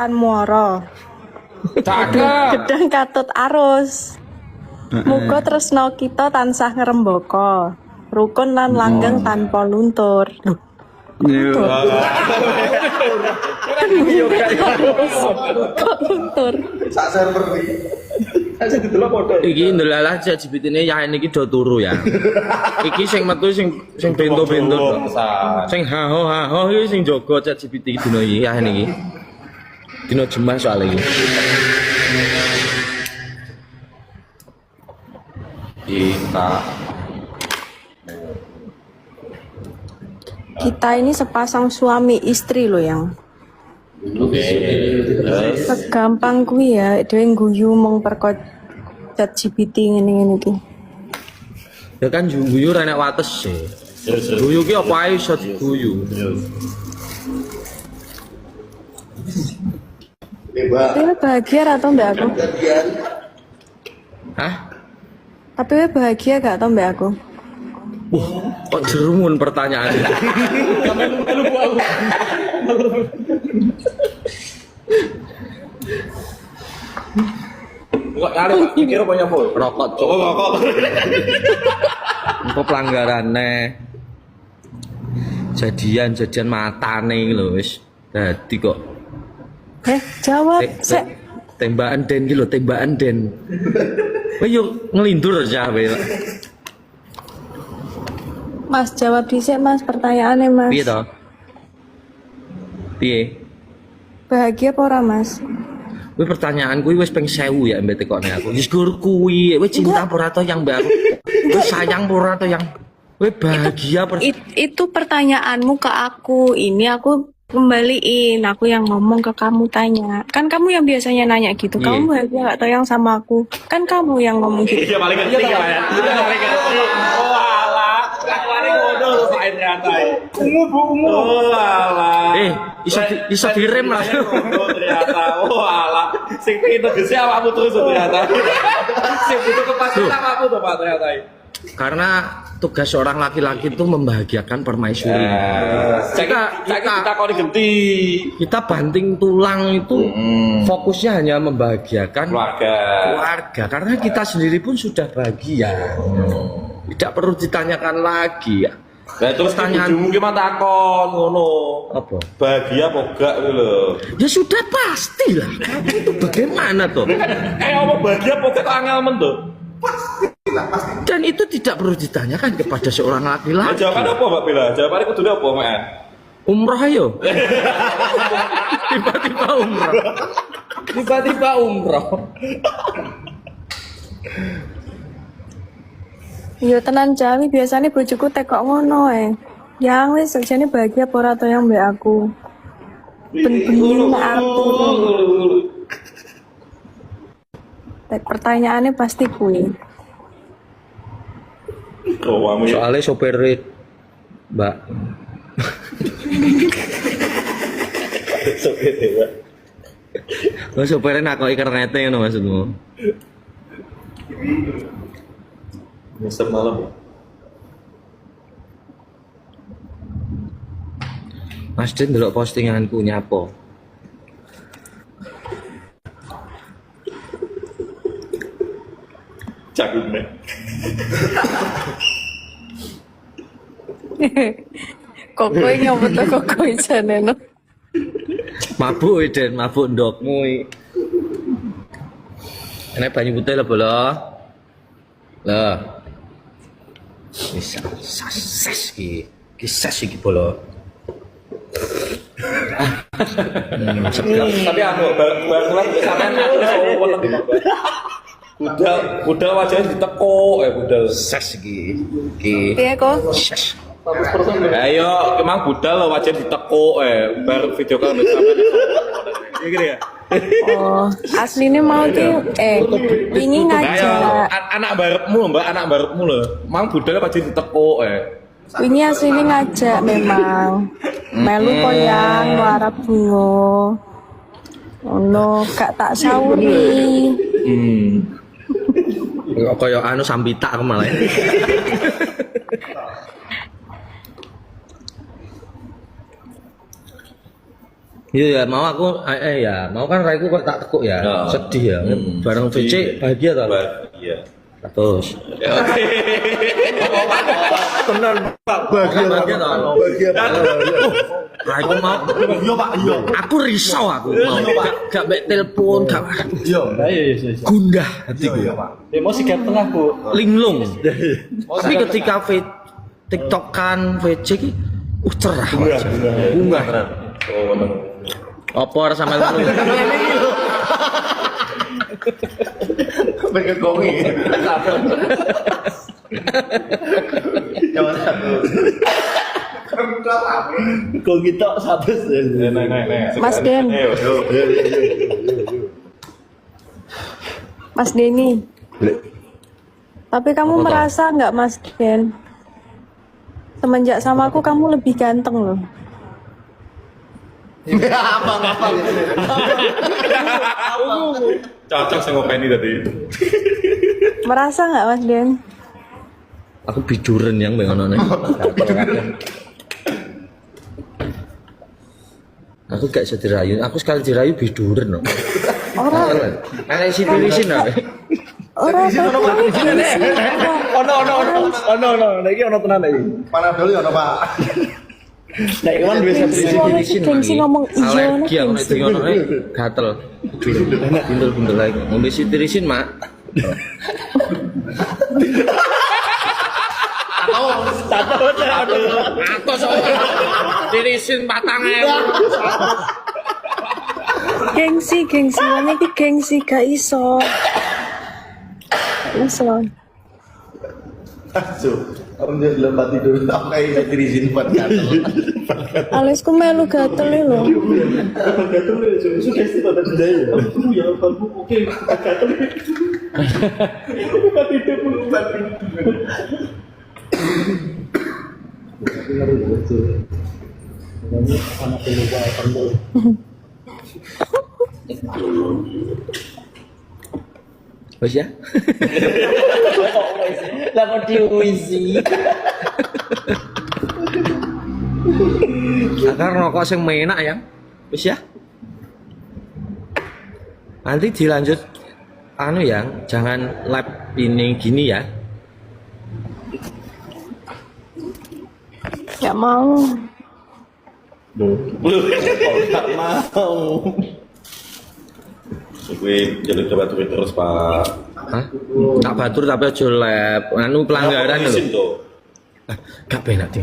Kan muara. Gedang katut arus. Muga tresna kita tansah ngrembaka. Rukun lan langgeng tanpa luntur. Luntur. Kok luntur? Sak server iki. Aja didelok padha. Iki ndelalah ChatGPT-ne yaen iki do turu ya. Iki sing metu sing bento-bento. Sing haho iki sing jaga ChatGPT dino iki yaen iki. Dino Jumat soal iki. Kita ini sepasang suami istri loh yang. Segampang kuwi ya, dhewe guyu mung perkot ChatGPT ngene-ngene iki. Ya kan guyu ra nek wates e. Guyu ki apa ae iso diguyu. Tapi bahagia atau mbak aku? Hah? Tapi bahagia gak tau mbak aku? Kok jerumun pertanyaannya? Kok nyari Pak pikir apa nyapa? Rokok cok. Oh, rokok. Engko pelanggarannya jadian matane iki lho wis dadi kok Jawab sek. tembakan den iki lho, tembakan den. Kowe yo ngelindur aja wae. Mas jawab dhisik Mas pertanyaannya Mas. Piye to? Piye? Bahagia apa ora Mas? Kuwi pertanyaan kuwi wis ping 1000 ya mbek tekone aku. Wis gur kuwi, kowe cinta apa ora to yang mbak aku? Kowe sayang apa ora to yang? Kowe bahagia Itu pertanyaanmu ke aku. Ini aku kembaliin. Aku yang ngomong ke kamu tanya. Kan kamu yang biasanya nanya gitu. Iya. Kamu bahagia gak tau yang sama aku? Kan kamu yang ngomong gitu. Iya paling penting ya, Pak ya. Iya paling penting. Oh alah, paling ngono to Pak ternyata. Ungu Bu, ungu. Oh alah. iso direm lah. Oh ternyata. Oh alah. Sing pengen tegese awakmu terus ternyata. Sing butuh kepastian awakmu to Pak ternyata. Karena tugas seorang laki-laki itu membahagiakan permaisuri. Kita kok digenti. Kita banting tulang itu fokusnya hanya membahagiakan keluarga. Karena kita sendiri pun sudah bahagia. Tidak perlu ditanyakan lagi ya. Nah terus tanyaan mungkin mah takon ngono. Apa? Bahagia apa enggak kuwi lho. Ya sudah pastilah. Itu bagaimana tuh? Apa bahagia apa kok angel men tuh? Dan itu tidak perlu ditanyakan kepada seorang laki-laki. Jawaban apa Mbak Bella? Jawabannya kudu apa, Mak? Umroh ayo. Tiba-tiba umroh. Tiba-tiba umroh. Yo tenan Jawi biasanya bojoku tekok ngono Yang wis sakjane bahagia apa ora to yang mbak aku. Ben-benin aku. Pertanyaannya pasti kuwi. Soalnya sopir Mbak. Sopir Mbak. Oh, sopirnya nakoki kernete ngono maksudmu. Mister malam. Mas Den delok postinganku nyapo. Cakup nek. Kok kowe nyobot kok kowe jane no. Mabuk Den, mabuk ndokmu iki. Enek banyu putih lho, Bolo. Lah. Bisa ses iki. Ki ses iki, Bolo. Tapi aku bareng sampean budal wajahnya diteko budal Ses iki. Piye kok? Ses. Ayo, emang budal wajah diteko bar video call sampean. Iki ya. Oh, aslinya mau ki ini ngajak. Anak barepmu, Mbak, anak barepmu lho. Mang budal wajah diteko Ini aslinya ngajak memang. Melu koyang warap bungo. Ono gak tak sauri. Kaya anu Sambita aku malah. Iya ya, mau aku ya, mau kan raiku kok tak tekuk ya. Ya. Sedih ya. Bareng VC bahagia toh. Iya. Terus. Oke. Tenan Pak, bahagia toh. Bahagia Pak. Raiku mau. Iya Pak, iya. Aku risau aku mau. Gak mek telepon, gak Iya. gundah hatiku. Iya Pak. Emosi ganteng aku. Linglung. Tapi ketika TikTokan VC ki cerah. Bunga. Apa sama lu? Mereka gongi. Kok kita sabes. Mas Den, Mas Denny. Tapi kamu merasa nggak Mas Den? Semenjak sama aku kamu lebih ganteng loh. Apa Cocok sing ngopeni tadi. Merasa nggak Mas Den? Aku biduren yang bengono. Aku gak bisa dirayu. Aku sekali dirayu biduren no. Orang, Ana isi tirisin no. orang Ono. Nek iki ono tenan iki. Mana dulu ya Pak. Nek Iwan bisa gengsi ngomong ijo Alergi aku nek dingono gatel. Bindel-bindel lagi. Ngombe sitirisin, Mak. Atos tirisin 4.000. gengsi wong iki gengsi gak iso. Iso. Orang dia lembat tidur tak kayak diri sini buat gatel. Alisku melu gatel lho. Sudah sih pada budaya. Ya kamu oke gatel. Wes ya. Lah kok diuisi. Akar rokok sing menak ya. Wes ya. Nanti dilanjut anu ya, jangan live ini gini ya. Gak mau. Tak mau. Gue jalur coba terus Pak. Hah? Tak batur tapi aja live. Anu pelanggaran lho. Izin tuh. Gak penak ting.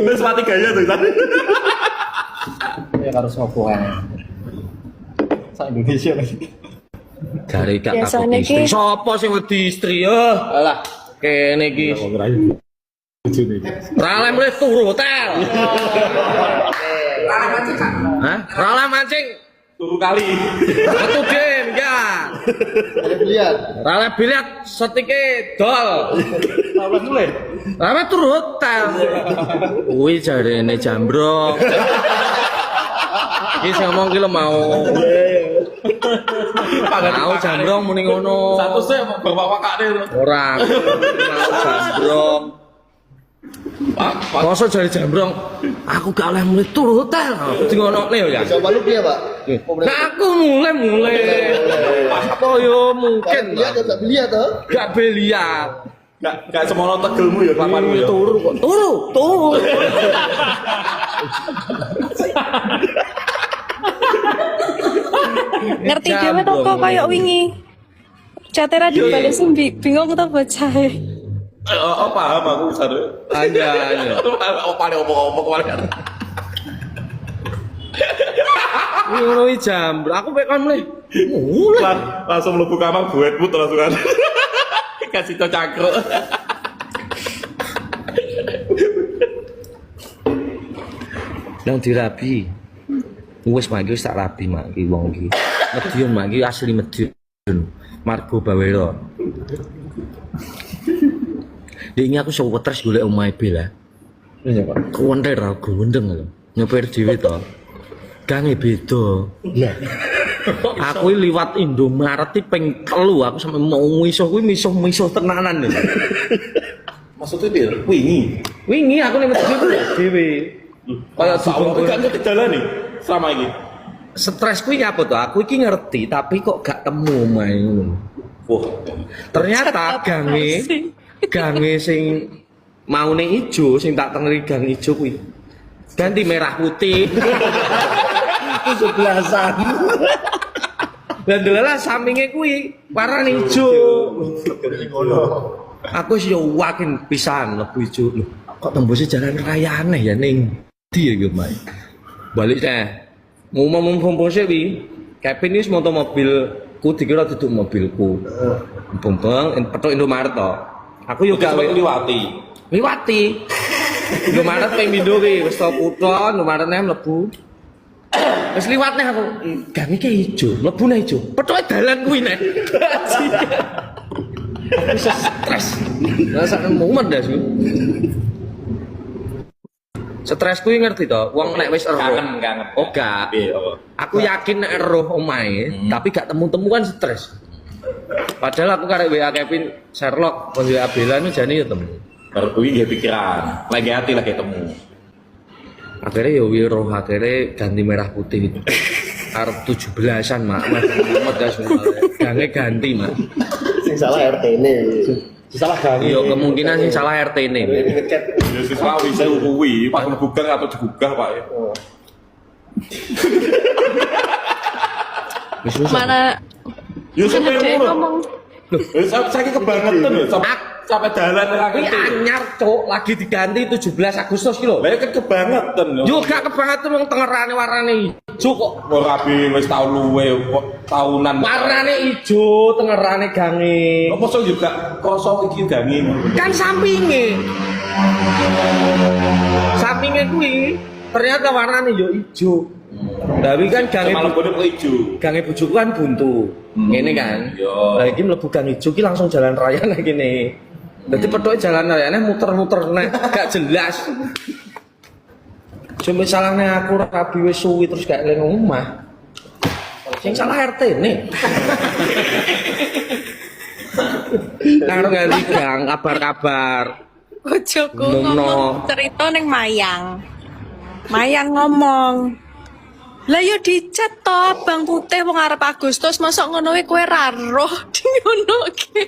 Wes mati gaya tuh tadi. Ya harus ngopoan. Sa Indonesia lagi. Dari gak takut Biasanya istri. ki- Sopo sing wedi istri? Alah, kene iki. Rale mulai turu hotel. Hah? Rale mancing. Turu kali. Satu game ya. Lihat. Rale biliat setike dol. Lawan mulai. Rale turu hotel. Kuwi jarene jambrong. Iki sing ngomong ki lho mau. Mau jambrong muni ngono. Satu sih bawa kakaknya. Ora. Mau jambrong. Masa jare jambrong, aku gak oleh mulai turu hotel. Di ngono le ya. Coba lu piye, Pak? Nah, aku mulai. Apa yo mungkin Lihat lah. tak lihat toh? Gak beliat. Gak semono tegelmu ya kelakuanmu ya. Turu kok. Turu. Ngerti dhewe to kok koyo wingi. Chatera dibalesin bingung ta bacae. Oh paham aku sadar. Aja. Oh paling omong-omong kemarin. Ngono iki jambrong. Aku pek kon mulai. Mulai. Langsung mlebu kamar buetmu terus kan. Kasih to cangkruk. Nang dirabi. Wis mak iki wis tak rabi mak iki wong iki. Medion mak iki asli Medion. Margo Bawero. Ini aku sewetres golek omahe Bella. Iya, Pak. Kuwenter aku wendeng lho. Nyopir dhewe to. Gange beda. Aku liwat Indomaret iki ping 3 aku sampe mau misuh kuwi misuh tenanan lho. Maksudnya dia wingi. Wingi aku ning masjid dhewe. Kayak Sawah dukung gak ngerti dalan nih selama ini. stres kuwi apa tuh? Aku iki ngerti tapi kok gak temu main. Wah, Ternyata gange sing maune ijo sing tak tengeri gang ijo kuwi. Ganti merah putih. Itu sebelasan. Dan delala sampinge kuwi warna ijo. Aku sih yo yakin pisan lebu ijo lho. Kok tembusnya jalan raya aneh ya ning ndi ya gitu, Mai. Balik teh. Mau mumpung sih wi. Kevin wis moto mobilku dikira duduk mobilku. Mumpung petok Indomaret to. Aku yo gak liwati. Indomaret ping pindho ki wis to kutha Indomaret neh mlebu. Wis liwat neh aku. Gang iki ijo, mlebu neh ijo. Petoke dalan kuwi neh. Aku iso stres. Rasane mumet dah sih. Stres kuwi ngerti to, wong nek wis eruh. Kangen. Oh gak. Piye apa? Aku yakin nek eruh omahe, tapi gak temu-temu kan stres. Padahal aku karek WA Kevin Sherlock, kon WA Bella nu jane ya temu. Baru kuwi nggih pikiran, lagi hati lagi temu. Akhirnya ya wiro, akhirnya ganti merah putih itu. Arep 17-an mak, mumet dah semua. Gange ganti mak. Sing salah RT ini. Salah gang. Iya kemungkinan sing salah RT ini. Ngechat. Ya sing salah wis kuwi, pas mlebu gang atau digugah, Pak ya. Wis susah. Mana Ya sampe Dek ngono. ngomong Wis saiki kebangetan lho, sampe dalan lagi. Ini anyar cok, lagi diganti 17 Agustus ki lho. Lah kan kebangetan lho. Yo gak kebangetan wong tengerane warnane ijo kok. Wong rabi wis tau luwe kok tahunan. Warnane ijo, tengerane gange. Apa sok juga krasa iki gangi. Kan sampinge. Sampinge kuwi ternyata warnane yo ijo. Tapi kan gange Malam bodoh kok ijo. gange bojoku kan buntu. Ngene kan. Yo. Lah iki mlebu gang ijo ki langsung jalan raya nek kene. Dadi petoke jalan rayane muter-muter nek gak jelas. Cuma salahne aku rabi wis suwi terus gak eling omah. Sing salah RT ne. Karo ganti gang kabar-kabar. bojoku Ngomong. ngomong cerita ning Mayang. Mayang ngomong. Lah yo dicet to Bang Putih wong arep Agustus mosok ngono kowe ra roh di ngono ki.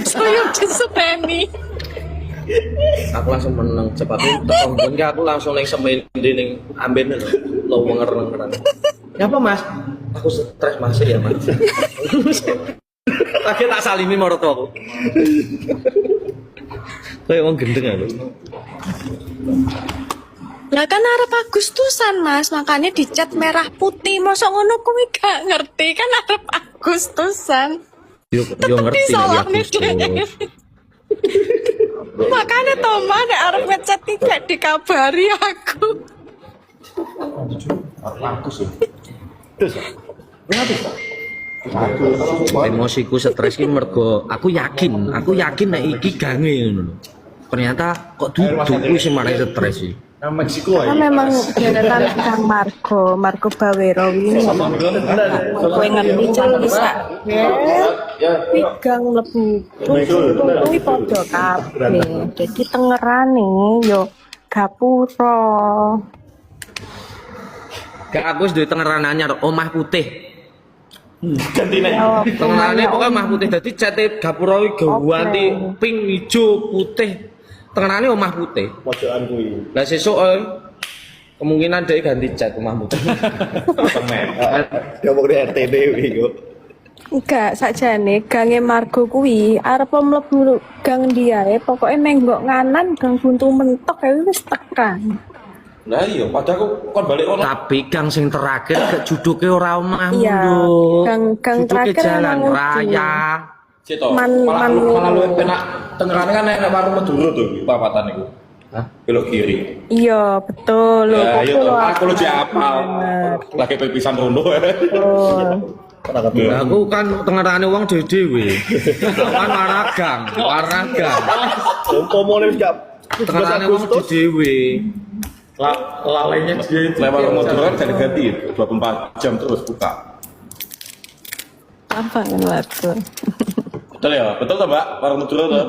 Saya disepeni. Aku langsung menang cepat tekan pun aku langsung ning semende ning amben lho wenger-wengeran. Ya apa Mas? Aku stres Mas ya Mas. Lagi tak salimi maratu aku. Kayak wong gendeng aku. Lah kan arep Agustusan Mas, makanya dicat merah putih. Mosok ngono kowe gak ngerti kan arep Agustusan. Yo ngerti nek Salahne Agustus. dhewe. Makanya Toma nek arep ngecat tidak dikabari aku. Emosiku stres ki mergo aku yakin nek iki gange ngono lho. Ternyata kok duduk kuwi sing marai stres iki. Nang Meksiko Kan aja. memang deretan Kang Marco Bawero ini. Kowe ngerti jan bisa. Pigang mlebu. Kuwi padha kabeh. Dadi tengerane yo gapura. Gak aku wis duwe tengeran anyar omah putih. Ganti nek. Tengerane pokoknya omah putih dadi cete gapura iki ganti pink ijo putih. Tengerane omah putih. Pojokan kuwi. Lah sesuk kemungkinan dia ganti cat omah putih. Dia mau di RT dewi kok. Enggak, sakjane gange Margo kuwi arep mlebu gang diae pokoke menggok nganan gang buntu mentok ya wis tekan. Lah iya, padahal kon balik ono. Tapi gang sing terakhir gak juduke ora omah Iya, lho. gang Juduke terakhir jalan emang raya. Cek to. Man- Malah man- lu penak tengerane kan nek warung Madura tuh papatan iku. Hah? Belok kiri. Iya, betul lho. Ya, iya Aku toh. lho Aku lu apal. Lagi pepisan rondo. betul. Lah aku kan tengerane wong dhewe. Kan warna gang. Umpamane wis gak Tengerane wong dhewe. Lalainya dia lewat Madura kan jadi ganti 24 jam terus buka. Apa kan betul. Betul ya? Betul toh, Mbak? Warung Madura tuh.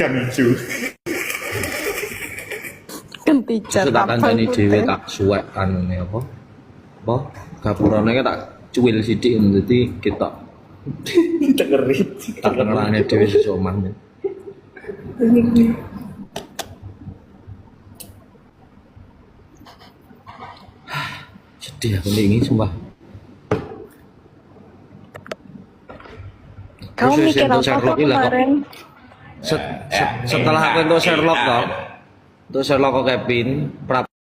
Kang hijau. Ganti cat tak abang kancani dhewe putih. tak suwek anune apa? Apa? Gapurane tak cuwil sithik dadi ketok. Cekerit. Tak kenalane dhewe sesoman. Sedih aku nih ini sumpah. Kamu Terus mikir untuk apa Sherlock kok ini lah, kok. kemarin? Setelah aku untuk Sherlock toh. Untuk Sherlock kok Kevin,